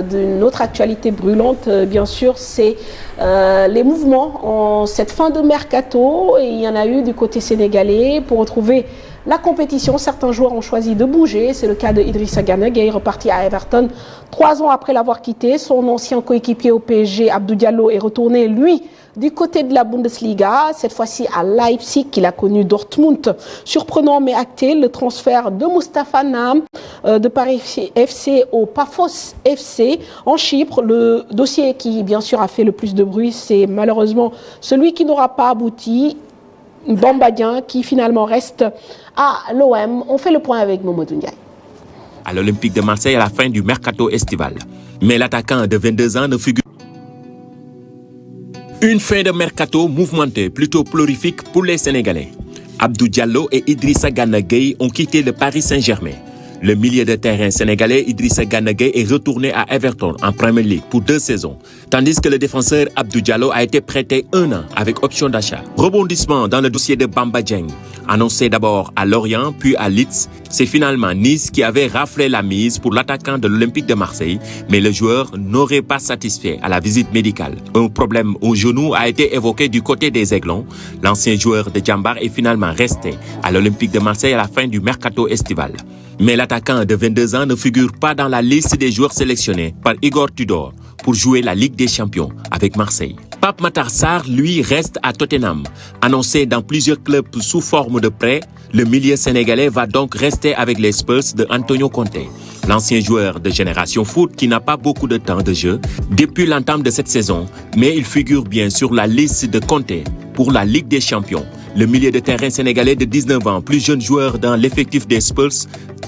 d'une autre actualité brûlante, bien sûr, c'est les mouvements en cette fin de mercato. Et il y en a eu du côté sénégalais pour retrouver la compétition. Certains joueurs ont choisi de bouger. C'est le cas de Idrissa Gana Gueye, reparti à Everton 3 ans après l'avoir quitté. Son ancien coéquipier au PSG, Abdou Diallo, est retourné, lui, du côté de la Bundesliga, cette fois-ci à Leipzig, qu'il a connu Dortmund. Surprenant mais acté, le transfert de Moustapha Nam de Paris FC au Paphos FC en Chypre. Le dossier qui, bien sûr, a fait le plus de bruit, c'est malheureusement celui qui n'aura pas abouti. Bamba Dieng, qui finalement reste à l'OM. On fait le point avec Mamadou Ndiaye. À l'Olympique de Marseille à la fin du mercato estival. Mais l'attaquant de 22 ans ne figure. Une fin de mercato mouvementée, plutôt prolifique pour les Sénégalais. Abdou Diallo et Idrissa Gana Gueye ont quitté le Paris Saint-Germain. Le milieu de terrain sénégalais Idrissa Gana Gueye est retourné à Everton en Premier League pour 2 saisons, tandis que le défenseur Abdou Diallo a été prêté 1 an avec option d'achat. Rebondissement dans le dossier de Bamba Dieng. Annoncé d'abord à Lorient puis à Leeds, c'est finalement Nice qui avait raflé la mise pour l'attaquant de l'Olympique de Marseille, mais le joueur n'aurait pas satisfait à la visite médicale. Un problème au genou a été évoqué du côté des Aiglons. L'ancien joueur de Djambar est finalement resté à l'Olympique de Marseille à la fin du mercato estival. Mais l'attaquant de 22 ans ne figure pas dans la liste des joueurs sélectionnés par Igor Tudor pour jouer la Ligue des Champions avec Marseille. Pape Matar Sarr, lui, reste à Tottenham. Annoncé dans plusieurs clubs sous forme de prêt, le milieu sénégalais va donc rester avec les Spurs de Antonio Conte. L'ancien joueur de Génération Foot qui n'a pas beaucoup de temps de jeu depuis l'entame de cette saison, mais il figure bien sur la liste de Conte pour la Ligue des Champions. Le milieu de terrain sénégalais de 19 ans, plus jeune joueur dans l'effectif des Spurs,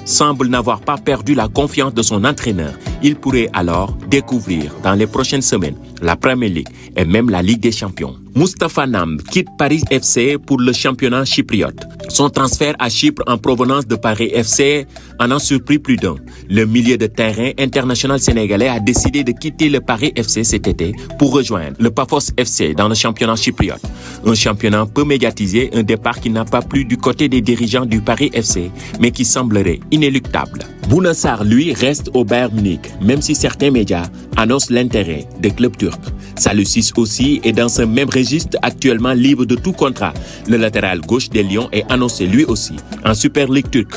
semble n'avoir pas perdu la confiance de son entraîneur. Il pourrait alors découvrir dans les prochaines semaines la Premier League et même la Ligue des Champions. Moustapha Nam quitte Paris FC pour le championnat chypriote. Son transfert à Chypre en provenance de Paris FC en a surpris plus d'un. Le milieu de terrain international sénégalais a décidé de quitter le Paris FC cet été pour rejoindre le Paphos FC dans le championnat chypriote. Un championnat peu médiatisé, un départ qui n'a pas plu du côté des dirigeants du Paris FC, mais qui semblerait inéluctable. Bouna Sarr, lui, reste au Bayern Munich, même si certains médias annoncent l'intérêt des clubs turcs. Salou Ciss aussi est dans ce même registre, actuellement libre de tout contrat. Le latéral gauche des Lions est annoncé lui aussi en Super League turque.